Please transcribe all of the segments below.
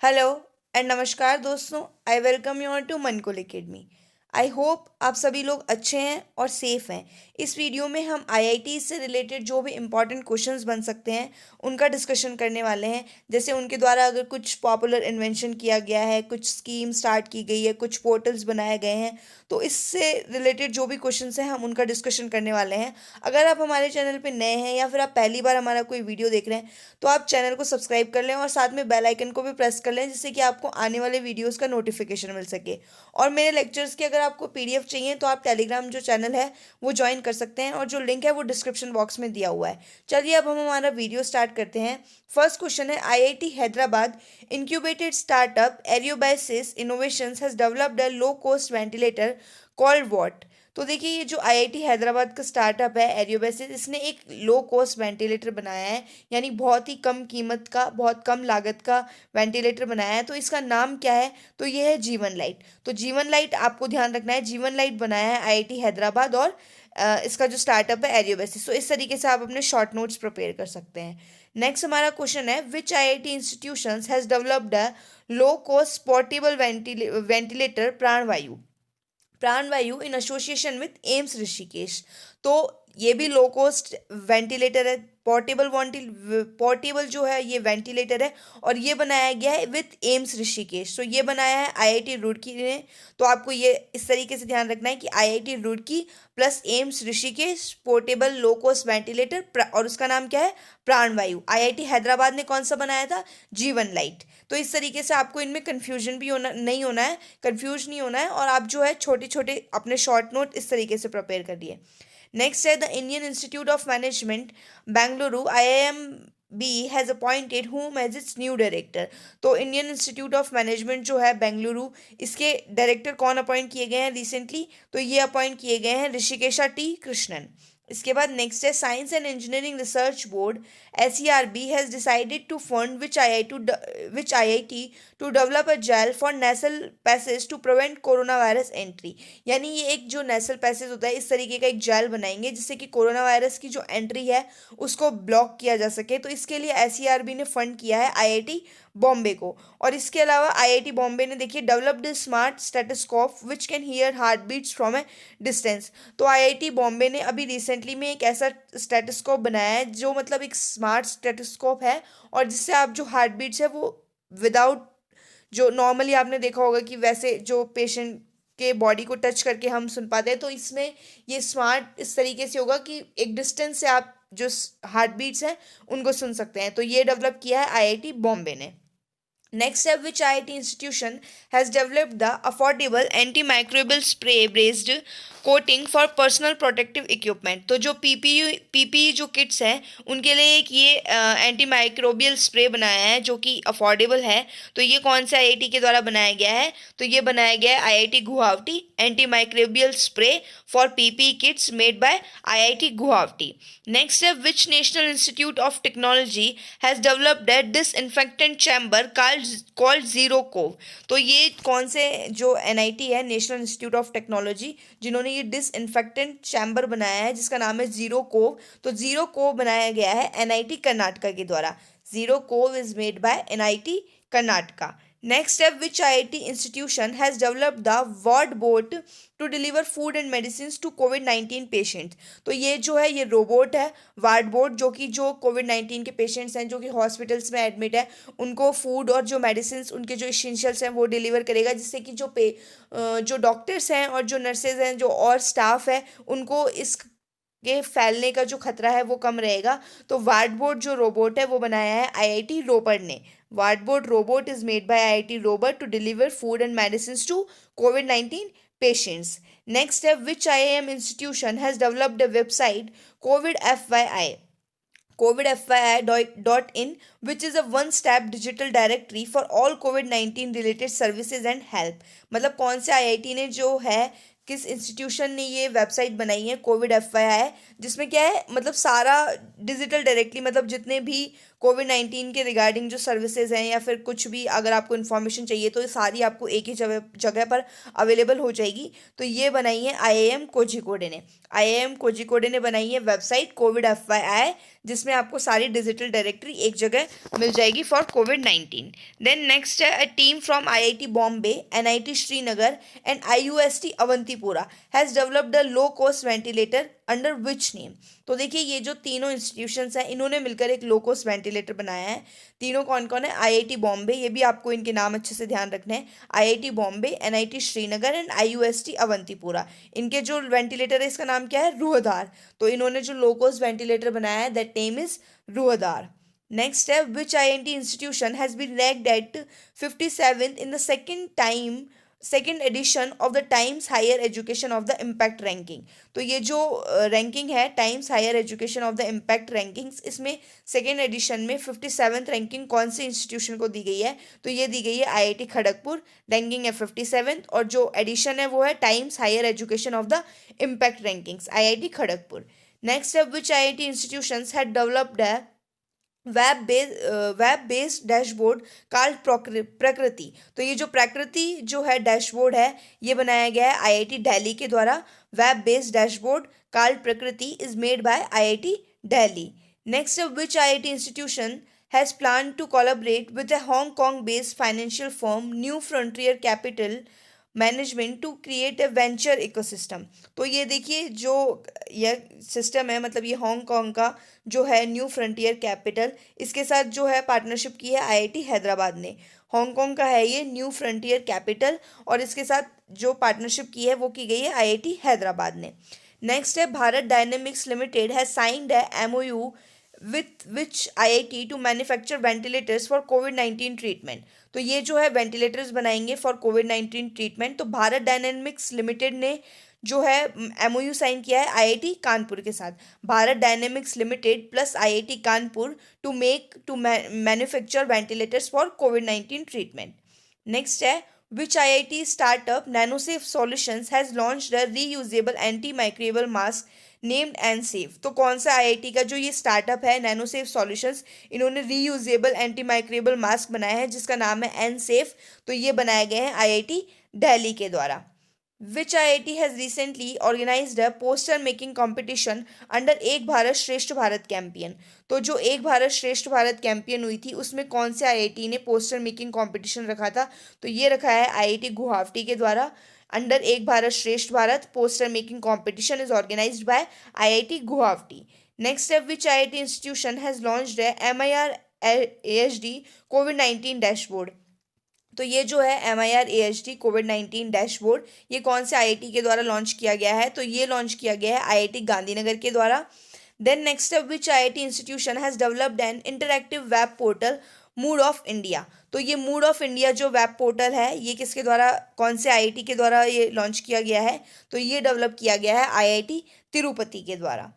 Hello and नमस्कार दोस्तों। I welcome you all to Mankul academy. I hope आप सभी लोग अच्छे हैं और सेफ हैं। इस वीडियो में हम आईआईटी से रिलेटेड जो भी इम्पॉर्टेंट क्वेश्चंस बन सकते हैं उनका डिस्कशन करने वाले हैं। जैसे उनके द्वारा अगर कुछ पॉपुलर इन्वेंशन किया गया है, कुछ स्कीम स्टार्ट की गई है, कुछ पोर्टल्स बनाए गए हैं, तो इससे रिलेटेड जो भी क्वेश्चंस हैं हम उनका डिस्कशन करने वाले हैं। अगर आप हमारे चैनल पे नए हैं या फिर आप पहली बार हमारा कोई वीडियो देख रहे हैं तो आप चैनल को सब्सक्राइब कर लें और साथ में बेल आइकन को भी प्रेस कर लें, जिससे कि आपको आने वाले वीडियोस का नोटिफिकेशन मिल सके। और मेरे लेक्चर्स की अगर आपको पीडीएफ चाहिए तो आप टेलीग्राम जो चैनल है वो ज्वाइन कर सकते हैं और जो लिंक है वो डिस्क्रिप्शन बॉक्स में दिया हुआ है। चलिए अब हम हमारा वीडियो स्टार्ट करते हैं। फर्स्ट क्वेश्चन है, IIT Hyderabad incubated startup Aerobiosys innovations has developed a low cost ventilator called what. तो देखिए, ये जो आईआईटी हैदराबाद का स्टार्टअप है एरियोबैसिस, इसने एक लो कॉस्ट वेंटिलेटर बनाया है, यानी बहुत ही कम कीमत का, बहुत कम लागत का वेंटिलेटर बनाया है। तो इसका नाम क्या है? तो ये है जीवन लाइट। तो जीवन लाइट आपको ध्यान रखना है, जीवन लाइट बनाया है आईआईटी हैदराबाद और इसका जो स्टार्टअप है एरियोबैसिस। तो इस तरीके से आप अपने शॉर्ट नोट्स प्रिपेयर कर सकते हैं। नेक्स्ट हमारा क्वेश्चन है, विच IIT institutions has developed a low cost portable ventilator प्राणवायु प्राणवायु in association with AIIMS Rishikesh. तो ये भी लो कॉस्ट वेंटिलेटर है, पोर्टेबल जो है ये वेंटिलेटर है और ये बनाया गया है विथ एम्स ऋषिकेश। तो ये बनाया है आईआईटी रुड़की ने। तो आपको ये इस तरीके से ध्यान रखना है कि IIT Roorkee plus AIIMS Rishikesh portable लो कॉस्ट वेंटिलेटर, और उसका नाम क्या है? प्राणवायु। आईआईटी हैदराबाद ने कौन सा बनाया था? जीवन लाइट। तो इस तरीके से आपको इनमें कंफ्यूजन भी होना नहीं होना है, कंफ्यूज नहीं होना है, और आप जो है छोटे छोटे अपने शॉर्ट नोट इस तरीके से प्रिपेयर करिए। नेक्स्ट है, the Indian Institute of Management Bengaluru IIMB has appointed whom as its new director. तो इंडियन इंस्टीट्यूट ऑफ मैनेजमेंट जो है बेंगलुरु, इसके डायरेक्टर कौन अपॉइंट किए गए हैं रिसेंटली? तो ये अपॉइंट किए गए हैं ऋषिकेशा टी कृष्णन। इसके बाद नेक्स्ट है, Science and Engineering Research Board SERB has decided to fund which IIT to develop a gel for nasal passage to prevent corona virus entry. यानी ये एक जो नेसल पैसेज होता है, इस तरीके का एक जेल बनाएंगे जिससे कि कोरोना वायरस की जो एंट्री है उसको ब्लॉक किया जा सके। तो इसके लिए SERB ने फंड किया है आईआईटी बॉम्बे को। और इसके अलावा आईआईटी बॉम्बे ने देखिए developed smart stethoscope which can hear heart beats from a distance. तो आईआईटी बॉम्बे ने अभी रिसेंटली में एक ऐसा स्टेटोस्कोप बनाया है जो मतलब एक स्मार्ट स्टेटोस्कोप है, और जिससे आप जो हार्ट बीट्स है वो विदाउट, जो नॉर्मली आपने देखा होगा कि वैसे जो पेशेंट के बॉडी को टच करके हम सुन पाते हैं, तो इसमें ये स्मार्ट इस तरीके से होगा कि एक डिस्टेंस से आप जो हार्ट बीट्स हैं उनको सुन सकते हैं। तो ये डेवलप किया है आईआईटी बॉम्बे ने। Next step, which IIT institution has developed the affordable antimicrobial spray based coating for personal protective equipment। तो जो पीपीई जो किट्स हैं उनके लिए एक ये एंटी माइक्रोबियल स्प्रे बनाया है जो कि अफोर्डेबल है। तो ये कौन से आईआईटी के द्वारा बनाया गया है? तो ये बनाया गया है IIT Guwahati anti microbial spray for PPE kits made by IIT Guwahati. Next है, which national institute of technology has developed a disinfectant chamber called zero CoV. तो ये कौन से जो एनआईटी है, नेशनल इंस्टीट्यूट ऑफ टेक्नोलॉजी, जिन्होंने ये डिसइंफेक्टेंट चैम्बर बनाया है जिसका नाम है जीरो कोव। तो जीरो कोव बनाया गया है एनआईटी कर्नाटका के द्वारा। Zero Cov is made by NIT Karnataka. Next step, which IIT institution has developed the ward bot to deliver food and medicine to कोविड-19 पेशेंट। तो ये जो है ये रोबोट है वार्ड बोट, जो कि जो कोविड-19 के पेशेंट्स हैं जो कि हॉस्पिटल्स में एडमिट है उनको फूड और जो मेडिसिन उनके जो इसेंशियल्स हैं वो डिलीवर करेगा, जिससे कि जो डॉक्टर्स हैं और जो नर्सेज हैं जो और स्टाफ है उनको इस के फैलने का जो खतरा है वो कम रहेगा। तो वार्डबोर्ड जो रोबोट है वो बनाया है आईआईटी रोपर ने। Wardbot robot is made by IIT Ropar to deliver food and medicine to कोविड-19 पेशेंट्स। नेक्स्ट है, which IIM institution has developed a website covidfyi.in which is a one step digital directory for all COVID-19 related services and help। मतलब कौन से IIT ने जो है, किस institution ने ये वेबसाइट बनाई है कोविड FYI, जिसमें क्या है मतलब सारा डिजिटल डायरेक्टली, मतलब जितने भी कोविड-19 के रिगार्डिंग जो सर्विसेज हैं या फिर कुछ भी अगर आपको इन्फॉर्मेशन चाहिए तो ये सारी आपको एक ही जगह जगह पर अवेलेबल हो जाएगी। तो ये बनाई है आईआईएम कोझिकोडे ने। आईआईएम कोझिकोडे ने बनाई है वेबसाइट कोविड FYI, जिसमें आपको सारी डिजिटल डायरेक्टरी एक जगह मिल जाएगी फॉर कोविड-19। देन नेक्स्ट है, a team from IIT Bombay, NIT Srinagar and IUST Awantipora has developed a low cost ventilator under which name. तो देखिए ये जो तीनों इंस्टीट्यूशंस हैं इन्होंने मिलकर एक लो कॉस्ट वेंटिलेटर बनाया है। तीनों कौन कौन है? IIT बॉम्बे, ये भी आपको इनके नाम अच्छे से ध्यान रखने हैं, IIT Bombay, NIT Srinagar and IUST Awantipora. इनके जो वेंटिलेटर है इसका नाम क्या है? रुहदार। तो इन्होंने जो लो कॉस्ट वेंटिलेटर बनाया है that name is Ruhdaar. Next है, which IIT institution has been ranked at 57th in the second edition of the Times Higher Education of the impact ranking. तो ये जो रैंकिंग है Times Higher Education of the impact rankings, इसमें second edition में 57th ranking कौन से institution को दी गई है? तो ये दी गई है IIT खड़गपुर, रैंकिंग है 57th, और जो एडिशन है वो है Times Higher Education of the impact rankings, IIT Kharagpur. Next है, which IIT institutions had developed है web based dashboard called Prakriti. तो ये जो प्रकृति जो है डैशबोर्ड है ये बनाया गया है IIT दिल्ली के द्वारा। Web based dashboard called Prakriti is made by IIT Delhi. Next, which IIT institution has plan to collaborate with a Hong Kong based financial firm New Frontier Capital Management to create a venture ecosystem. तो ये देखिए जो यह system है, मतलब ये Hong Kong का जो है न्यू फ्रंटियर कैपिटल, इसके साथ जो है पार्टनरशिप की है IIT हैदराबाद ने। हांगकांग का है ये न्यू फ्रंटियर कैपिटल और इसके साथ जो पार्टनरशिप की है वो की गई है IIT हैदराबाद ने। नेक्स्ट है, Bharat Dynamics limited has signed A MOU with which IIT to manufacture ventilators for COVID-19 treatment. तो ये जो है वेंटिलेटर्स बनाएंगे फॉर कोविड-19 ट्रीटमेंट। तो भारत डायनेमिक्स लिमिटेड ने जो है MOU साइन किया है IIT कानपुर के साथ। Bharat Dynamics Limited plus IIT Kanpur to manufacture ventilators for कोविड-19 ट्रीटमेंट। नेक्स्ट है, which IIT startup NanoSafe Solutions has launched a reusable antimicrobial mask named nSafe. तो कौन सा IIT का जो ये स्टार्टअप है नैनोसेफ सॉल्यूशंस, इन्होंने रीयूजेबल एंटीमाइक्रोबियल मास्क बनाया है जिसका नाम है एनसेफ। तो ये बनाए गए हैं IIT दिल्ली के द्वारा। Which IIT has recently organised a poster making competition under Ek Bharat Shreshtha Bharat campaign. तो जो एक भारत श्रेष्ठ भारत कैंपेन हुई थी उसमें कौन से IIT ने पोस्टर मेकिंग कॉम्पिटिशन रखा था? तो ये रखा है IIT गुवाहाटी के द्वारा। Under Ek Bharat Shreshtha Bharat poster making competition is organised by IIT Guwahati. Next है, which IIT institution has launched है MIR AHD कोविड-19 डैशबोर्ड। तो ये जो है MIR AHD कोविड-19 डैशबोर्ड ये कौन से IIT के द्वारा लॉन्च किया गया है? तो ये लॉन्च किया गया है IIT गांधीनगर के द्वारा। देन नेक्स्ट है, which IIT institution has developed N interactive web portal mood off India. तो ये मूड ऑफ इंडिया जो वेब पोर्टल है ये किसके द्वारा, कौन से IIT के द्वारा ये लॉन्च किया गया है? तो ये डेवलप किया गया है IIT तिरुपति के द्वारा।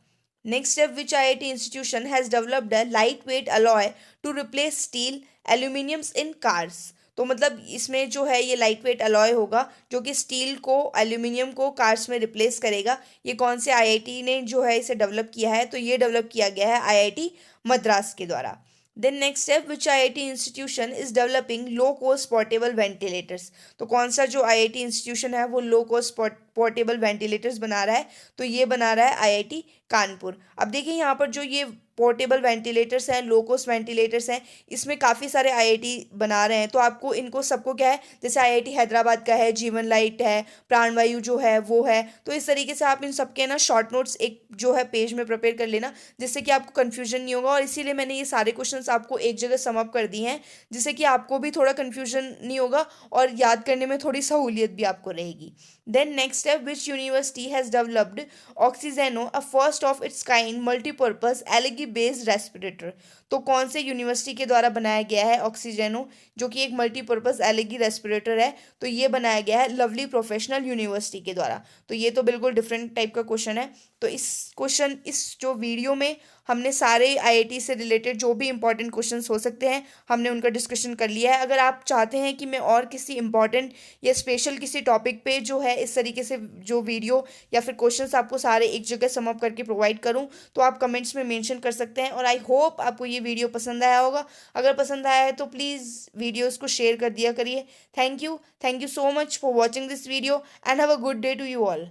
नेक्स्ट है, which IIT institution has developed a light weight alloy to replace steel aluminiums in cars. तो मतलब इसमें जो है ये लाइट वेट अलॉय होगा जो कि स्टील को एल्यूमिनियम को कार्स में रिप्लेस करेगा। ये कौन से IIT ने जो है इसे डेवलप किया है? तो ये डेवलप किया गया है IIT मद्रास के द्वारा। देन नेक्स्ट है, which IIT institution is developing low cost portable ventilators. तो कौन सा जो IIT इंस्टीट्यूशन है वो लो कॉस्ट पोर्टेबल वेंटिलेटर्स बना रहा है? तो ये बना रहा है IIT कानपुर। अब देखिए यहाँ पर जो ये पोर्टेबल वेंटिलेटर्स हैं, लो कॉस्ट वेंटिलेटर्स हैं, इसमें काफ़ी सारे IIT बना रहे हैं। तो आपको इनको सबको क्या है, जैसे IIT हैदराबाद का है, जीवन लाइट है, प्राणवायु जो है वो है, तो इस तरीके से आप इन सबके ना शॉर्ट नोट्स एक जो है पेज में प्रिपेयर कर लेना जिससे कि आपको कन्फ्यूजन नहीं होगा। और इसीलिए मैंने ये सारे क्वेश्चंस आपको एक जगह सम अप कर दिए हैं जिससे कि आपको भी थोड़ा कन्फ्यूजन नहीं होगा और याद करने में थोड़ी सहूलियत भी आपको रहेगी। देन नेक्स्ट है, which university has developed ऑक्सीजेनो a first of its kind multipurpose algae based respirator. तो कौन से यूनिवर्सिटी के द्वारा बनाया गया है ऑक्सीजेनो जो कि एक मल्टीपर्पज एलगी रेस्पिरेटर है? तो ये बनाया गया है लवली प्रोफेशनल यूनिवर्सिटी के द्वारा। तो ये तो बिल्कुल डिफरेंट टाइप का क्वेश्चन है। तो इस जो वीडियो में हमने सारे आईआईटी से रिलेटेड जो भी इंपॉर्टेंट क्वेश्चंस हो सकते हैं हमने उनका डिस्कशन कर लिया है। अगर आप चाहते हैं कि मैं और किसी इंपॉर्टेंट या स्पेशल किसी टॉपिक पे जो है इस तरीके से जो वीडियो या फिर क्वेश्चंस आपको सारे एक जगह सम अप करके प्रोवाइड करूं, तो आप कमेंट्स में मेंशन कर सकते हैं। और आई होप आपको ये वीडियो पसंद आया होगा। अगर पसंद आया है तो प्लीज़ वीडियोस को शेयर कर दिया करिए। Thank you so much for watching this video and have a good day to you all.